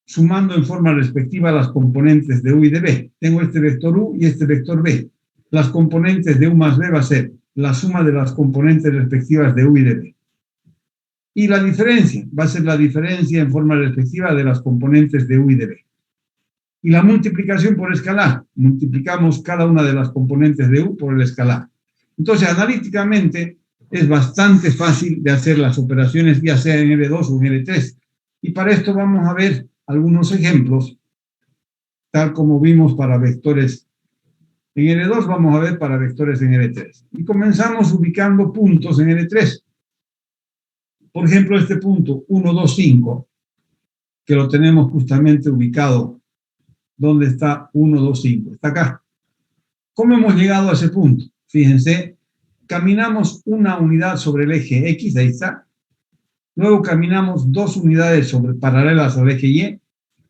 Sumando en forma respectiva las componentes de U y de B. Tengo este vector U y este vector B. Las componentes de U más B va a ser la suma de las componentes respectivas de U y de B. Y la diferencia va a ser la diferencia en forma respectiva de las componentes de U y de B. Y la multiplicación por escalar. Multiplicamos cada una de las componentes de U por el escalar. Entonces, analíticamente, es bastante fácil de hacer las operaciones, ya sea en L2 o en L3. Y para esto vamos a ver algunos ejemplos, tal como vimos para vectores en L2, vamos a ver para vectores en L3. Y comenzamos ubicando puntos en L3. Por ejemplo, este punto 1, 2, 5, que lo tenemos justamente ubicado. ¿Dónde está 1, 2, 5? Está acá. ¿Cómo hemos llegado a ese punto? Fíjense, caminamos una unidad sobre el eje X, ahí está. Luego caminamos 2 unidades paralelas al eje Y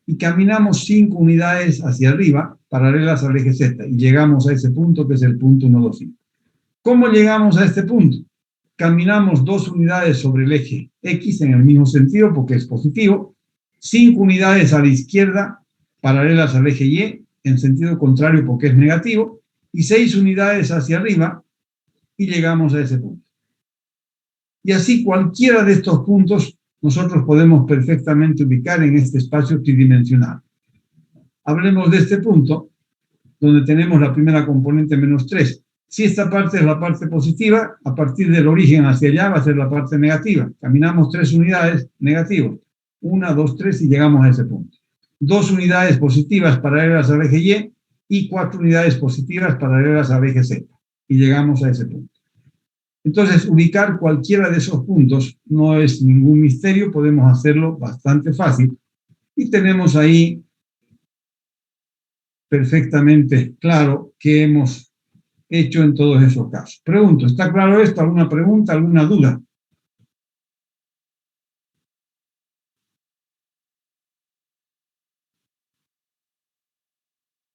y caminamos 5 unidades hacia arriba, paralelas al eje Z, y llegamos a ese punto que es el punto 1, 2, 5. ¿Cómo llegamos a este punto? Caminamos 2 unidades sobre el eje X en el mismo sentido porque es positivo, 5 unidades a la izquierda, paralelas al eje Y, en sentido contrario porque es negativo, y 6 unidades hacia arriba, y llegamos a ese punto. Y así cualquiera de estos puntos nosotros podemos perfectamente ubicar en este espacio tridimensional. Hablemos de este punto, donde tenemos la primera componente menos 3. Si esta parte es la parte positiva, a partir del origen hacia allá va a ser la parte negativa. Caminamos 3 unidades negativas. 1, 2, 3 y llegamos a ese punto. 2 unidades positivas paralelas al eje Y 4 unidades positivas paralelas al eje Z. Y llegamos a ese punto. Entonces, ubicar cualquiera de esos puntos no es ningún misterio, podemos hacerlo bastante fácil. Y tenemos ahí perfectamente claro qué hemos hecho en todos esos casos. Pregunto, ¿está claro esto? ¿Alguna pregunta? ¿Alguna duda?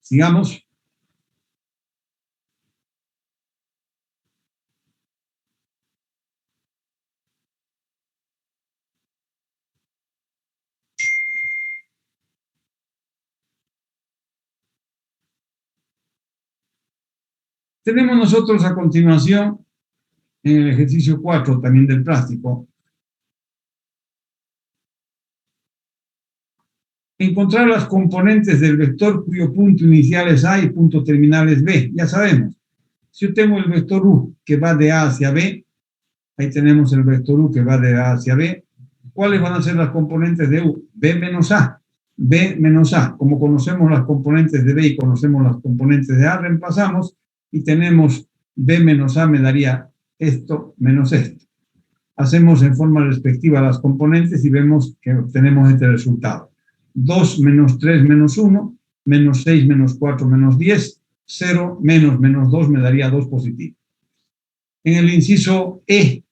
Sigamos. Tenemos nosotros a continuación, en el ejercicio 4 también del plástico, encontrar las componentes del vector cuyo punto inicial es A y punto terminal es B. Ya sabemos, si yo tengo el vector U que va de A hacia B, ahí tenemos el vector U que va de A hacia B, ¿cuáles van a ser las componentes de U? B menos A. B menos A. Como conocemos las componentes de B y conocemos las componentes de A, reemplazamos y tenemos B menos A me daría esto menos esto. Hacemos en forma respectiva las componentes y vemos que obtenemos este resultado. 2 menos 3 menos 1, menos 6 menos 4 menos 10, 0 menos 2 me daría 2 positivo. En el inciso E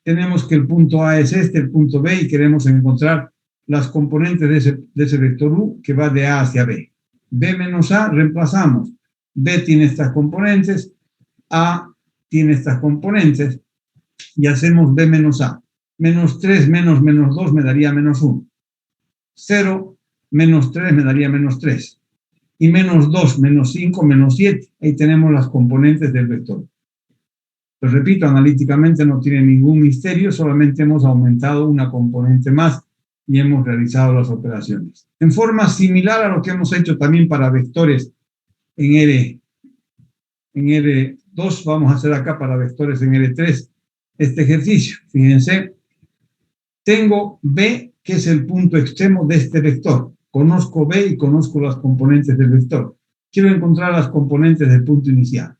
tenemos que el punto A es este, el punto B, y queremos encontrar las componentes de ese vector U que va de A hacia B. B menos A, reemplazamos. B tiene estas componentes, A tiene estas componentes, y hacemos B menos A. Menos 3 menos 2 me daría menos 1. 0 menos 3 me daría menos 3. Y menos 2 menos 5 menos 7. Ahí tenemos las componentes del vector. Pues repito, analíticamente no tiene ningún misterio, solamente hemos aumentado una componente más y hemos realizado las operaciones. En forma similar a lo que hemos hecho también para vectores en R2, vamos a hacer acá para vectores en R3 este ejercicio. Fíjense, tengo B, que es el punto extremo de este vector. Conozco B y conozco las componentes del vector. Quiero encontrar las componentes del punto inicial.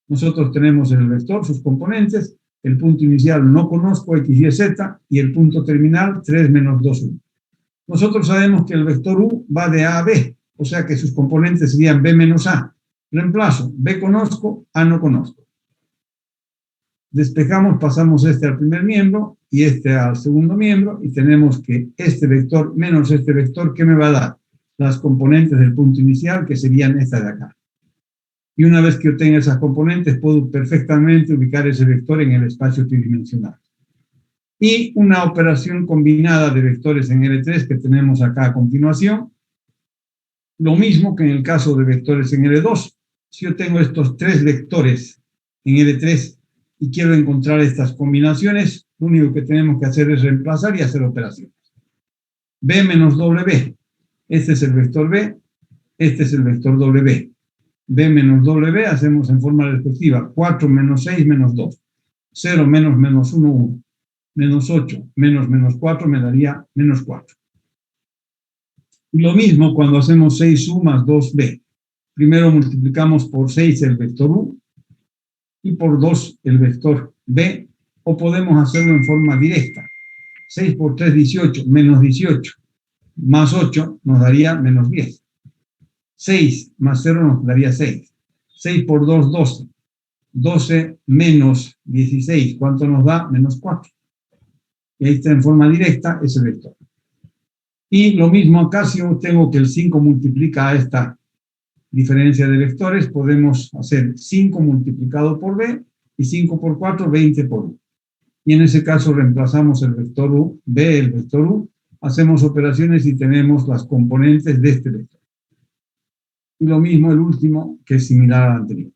Nosotros tenemos el vector, sus componentes, el punto inicial no conozco, x, y, z, y el punto terminal, 3 menos 2, 1. Nosotros sabemos que el vector u va de A a B, o sea que sus componentes serían B menos A. Reemplazo, B conozco, A no conozco. Despejamos, pasamos este al primer miembro y este al segundo miembro, y tenemos que este vector menos este vector, ¿qué me va a dar? Las componentes del punto inicial, que serían esta de acá. Y una vez que obtenga esas componentes, puedo perfectamente ubicar ese vector en el espacio tridimensional. Y una operación combinada de vectores en L3 que tenemos acá a continuación. Lo mismo que en el caso de vectores en L2. Si yo tengo estos tres vectores en L3 y quiero encontrar estas combinaciones, lo único que tenemos que hacer es reemplazar y hacer operaciones. B menos W. Este es el vector B. Este es el vector W. B menos W hacemos en forma respectiva 4 menos 6 menos 2. 0 menos menos 1, 1. Menos 8 menos menos 4 me daría menos 4. Y lo mismo cuando hacemos 6u más 2b. Primero multiplicamos por 6 el vector u y por 2 el vector b, o podemos hacerlo en forma directa. 6 por 3, 18, menos 18, más 8 nos daría menos 10. 6 más 0 nos daría 6. 6 por 2, 12. 12 menos 16, ¿cuánto nos da? Menos 4. Y ahí está en forma directa ese vector. Y lo mismo acá, si yo tengo que el 5 multiplica a esta diferencia de vectores, podemos hacer 5 multiplicado por b, y 5 por 4, 20 por u. Y en ese caso reemplazamos el vector u, b, el vector u, hacemos operaciones y tenemos las componentes de este vector. Y lo mismo el último, que es similar al anterior.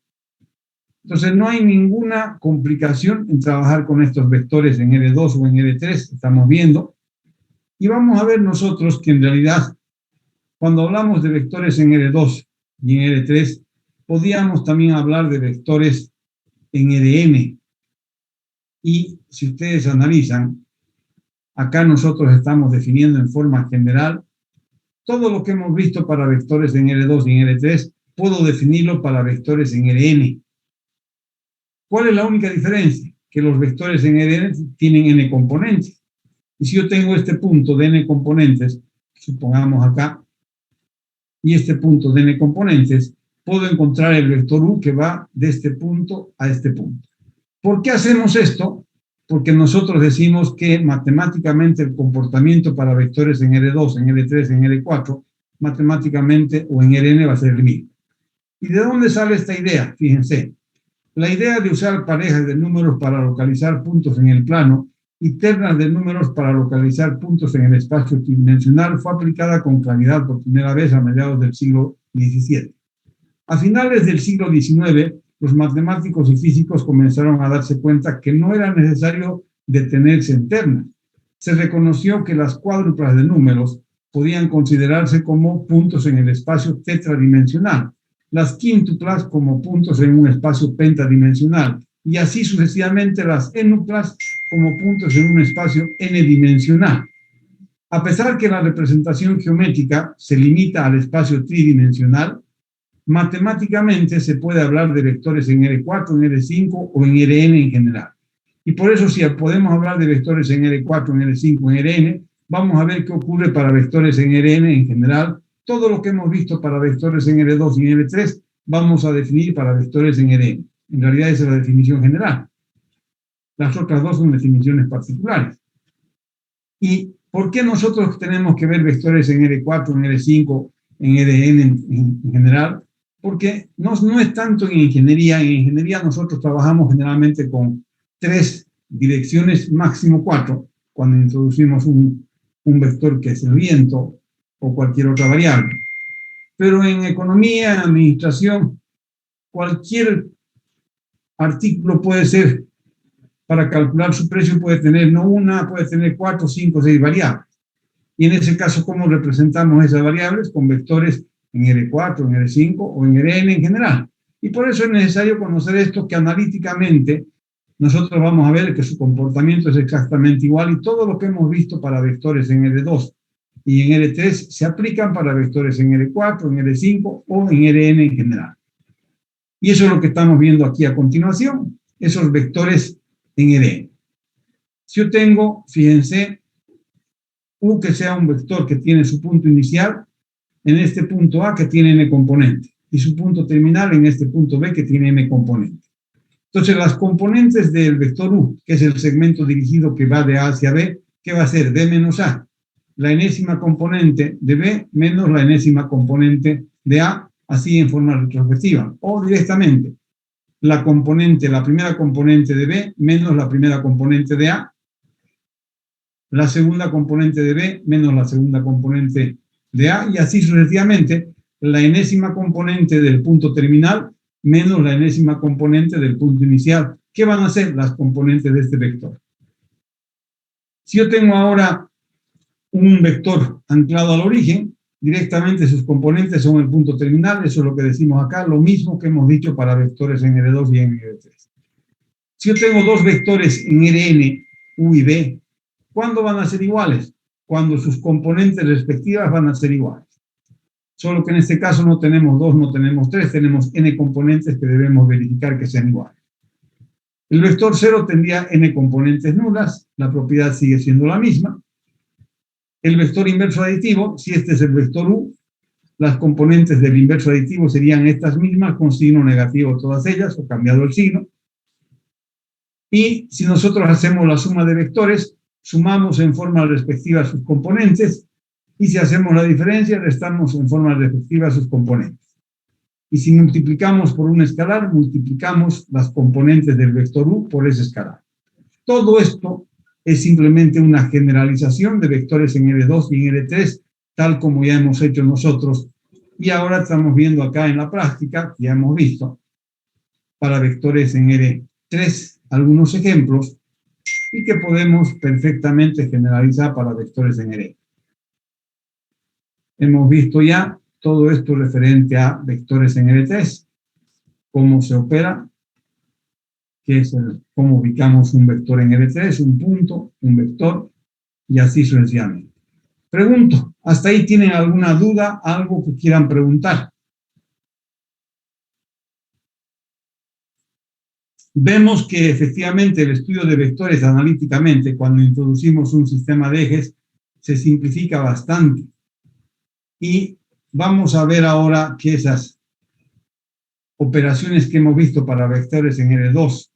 Entonces no hay ninguna complicación en trabajar con estos vectores en L2 o en L3, estamos viendo. Y vamos a ver nosotros que en realidad, cuando hablamos de vectores en L2 y en L3, podríamos también hablar de vectores en Rn. Y si ustedes analizan, acá nosotros estamos definiendo en forma general todo lo que hemos visto para vectores en L2 y en L3, puedo definirlo para vectores en Rn. ¿Cuál es la única diferencia? Que los vectores en Rn tienen n componentes. Y si yo tengo este punto de n componentes, supongamos acá, y este punto de n componentes, puedo encontrar el vector u que va de este punto a este punto. ¿Por qué hacemos esto? Porque nosotros decimos que matemáticamente el comportamiento para vectores en L2, en L3, en L4, matemáticamente o en Rn va a ser el mismo. ¿Y de dónde sale esta idea? Fíjense, la idea de usar parejas de números para localizar puntos en el plano y ternas de números para localizar puntos en el espacio tridimensional fue aplicada con claridad por primera vez a mediados del siglo XVII. A finales del siglo XIX, los matemáticos y físicos comenzaron a darse cuenta que no era necesario detenerse en ternas. Se reconoció que las cuádruplas de números podían considerarse como puntos en el espacio tetradimensional, las quíntuplas como puntos en un espacio pentadimensional, y así sucesivamente las enuplas como puntos en un espacio n-dimensional. A pesar que la representación geométrica se limita al espacio tridimensional, matemáticamente se puede hablar de vectores en L4, en L5 o en Rn en general. Y por eso, si podemos hablar de vectores en L4, en L5, en Rn, vamos a ver qué ocurre para vectores en Rn en general. Todo lo que hemos visto para vectores en L2 y en L3, vamos a definir para vectores en Rn. En realidad esa es la definición general. Las otras dos son definiciones particulares. ¿Y por qué nosotros tenemos que ver vectores en L4, en L5, en Rn en general? Porque no es tanto en ingeniería. En ingeniería nosotros trabajamos generalmente con 3 direcciones, máximo 4, cuando introducimos un vector que es el viento o cualquier otra variable. Pero en economía, en administración, cualquier artículo puede ser, para calcular su precio puede tener no una, puede tener 4, 5, 6 variables. Y en ese caso, ¿cómo representamos esas variables? Con vectores en R4, en R5 o en Rn en general. Y por eso es necesario conocer esto, que analíticamente nosotros vamos a ver que su comportamiento es exactamente igual, y todo lo que hemos visto para vectores en R2 y en R3 se aplican para vectores en R4, en R5 o en Rn en general. Y eso es lo que estamos viendo aquí a continuación, esos vectores en Rn. Si yo tengo, fíjense, U que sea un vector que tiene su punto inicial en este punto A que tiene n componente, y su punto terminal en este punto B que tiene m componente. Entonces, las componentes del vector U, que es el segmento dirigido que va de A hacia B, ¿qué va a ser? B menos A. La enésima componente de B menos la enésima componente de A, así en forma retrospectiva. O directamente, la primera componente de B menos la primera componente de A, la segunda componente de B menos la segunda componente de A, y así sucesivamente, la enésima componente del punto terminal menos la enésima componente del punto inicial. ¿Qué van a ser las componentes de este vector? Si yo tengo ahora un vector anclado al origen, directamente sus componentes son el punto terminal, eso es lo que decimos acá, lo mismo que hemos dicho para vectores en R2 y en R3. Si yo tengo dos vectores en Rn, U y B, ¿cuándo van a ser iguales? Cuando sus componentes respectivas van a ser iguales. Solo que en este caso no tenemos 2, no tenemos 3, tenemos n componentes que debemos verificar que sean iguales. El vector 0 tendría n componentes nulas, la propiedad sigue siendo la misma. El vector inverso aditivo, si este es el vector U, las componentes del inverso aditivo serían estas mismas, con signo negativo todas ellas, o cambiado el signo. Y si nosotros hacemos la suma de vectores, sumamos en forma respectiva sus componentes, y si hacemos la diferencia, restamos en forma respectiva sus componentes. Y si multiplicamos por un escalar, multiplicamos las componentes del vector U por ese escalar. Todo esto es simplemente una generalización de vectores en R2 y en R3, tal como ya hemos hecho nosotros. Y ahora estamos viendo acá en la práctica, ya hemos visto, para vectores en R3, algunos ejemplos, y que podemos perfectamente generalizar para vectores en R. Hemos visto ya todo esto referente a vectores en R3, cómo se opera, cómo ubicamos un vector en R3, un punto, un vector, y así sucesivamente. Pregunto, ¿hasta ahí tienen alguna duda, algo que quieran preguntar? Vemos que efectivamente el estudio de vectores analíticamente, cuando introducimos un sistema de ejes, se simplifica bastante. Y vamos a ver ahora que esas operaciones que hemos visto para vectores en R2,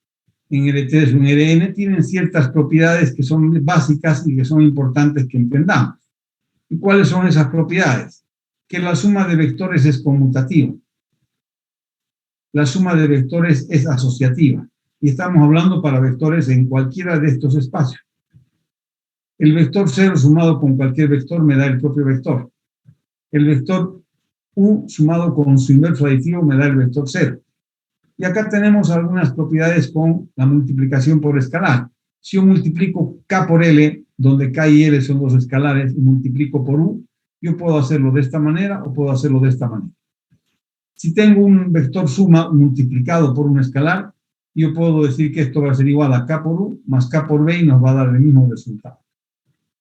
en R3 o en Rn tienen ciertas propiedades que son básicas y que son importantes que entendamos. ¿Y cuáles son esas propiedades? Que la suma de vectores es conmutativa. La suma de vectores es asociativa. Y estamos hablando para vectores en cualquiera de estos espacios. El vector 0 sumado con cualquier vector me da el propio vector. El vector U sumado con su inverso aditivo me da el vector 0. Y acá tenemos algunas propiedades con la multiplicación por escalar. Si yo multiplico K por L, donde K y L son dos escalares, y multiplico por U, yo puedo hacerlo de esta manera o puedo hacerlo de esta manera. Si tengo un vector suma multiplicado por un escalar, yo puedo decir que esto va a ser igual a K por U más K por B y nos va a dar el mismo resultado.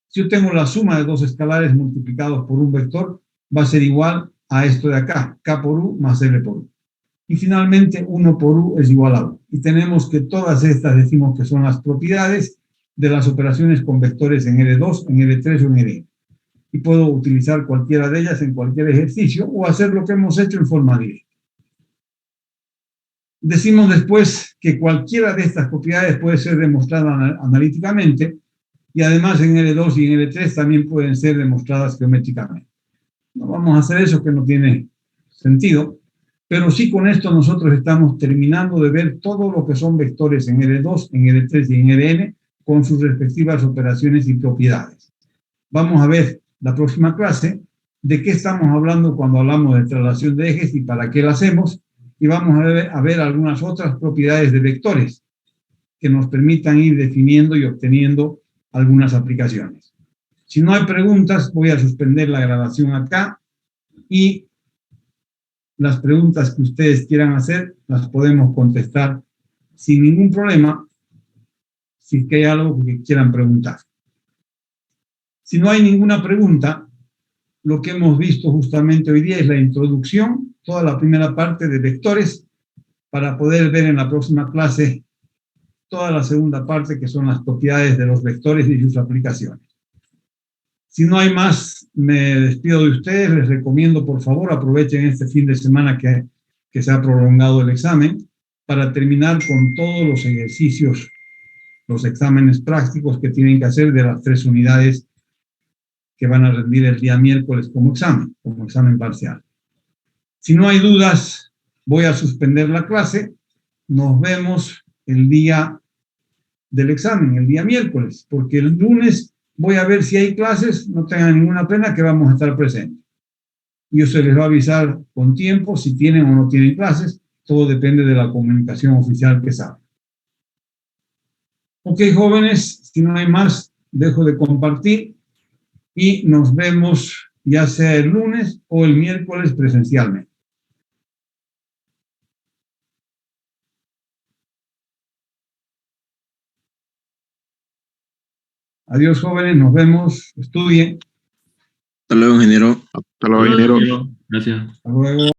Si yo tengo la suma de dos escalares multiplicados por un vector, va a ser igual a esto de acá, K por U más L por U. Y finalmente, 1 por U es igual a U. Y tenemos que todas estas decimos que son las propiedades de las operaciones con vectores en R2, en R3 o en Rn. Y puedo utilizar cualquiera de ellas en cualquier ejercicio o hacer lo que hemos hecho en forma directa. Decimos después que cualquiera de estas propiedades puede ser demostrada analíticamente y además en R2 y en R3 también pueden ser demostradas geométricamente. No vamos a hacer eso, que no tiene sentido, pero sí con esto nosotros estamos terminando de ver todo lo que son vectores en R2, en R3 y en Rn con sus respectivas operaciones y propiedades. Vamos a ver la próxima clase de qué estamos hablando cuando hablamos de traslación de ejes y para qué la hacemos, y vamos a ver algunas otras propiedades de vectores que nos permitan ir definiendo y obteniendo algunas aplicaciones. Si no hay preguntas, voy a suspender la grabación acá y las preguntas que ustedes quieran hacer las podemos contestar sin ningún problema si es que hay algo que quieran preguntar. Si no hay ninguna pregunta, lo que hemos visto justamente hoy día es la introducción, toda la primera parte de vectores, para poder ver en la próxima clase toda la segunda parte, que son las propiedades de los vectores y sus aplicaciones. Si no hay más, me despido de ustedes. Les recomiendo, por favor, aprovechen este fin de semana que se ha prolongado el examen para terminar con todos los ejercicios, los exámenes prácticos que tienen que hacer de las 3 unidades que van a rendir el día miércoles como examen parcial. Si no hay dudas, voy a suspender la clase. Nos vemos el día del examen, el día miércoles, porque el lunes voy a ver si hay clases, no tengan ninguna pena que vamos a estar presentes. Yo se les va a avisar con tiempo si tienen o no tienen clases, todo depende de la comunicación oficial que salga. Ok, jóvenes, si no hay más, dejo de compartir y nos vemos ya sea el lunes o el miércoles presencialmente. Adiós, jóvenes, nos vemos, estudien. Hasta luego, ingeniero. Hasta luego, ingeniero. Gracias. Hasta luego.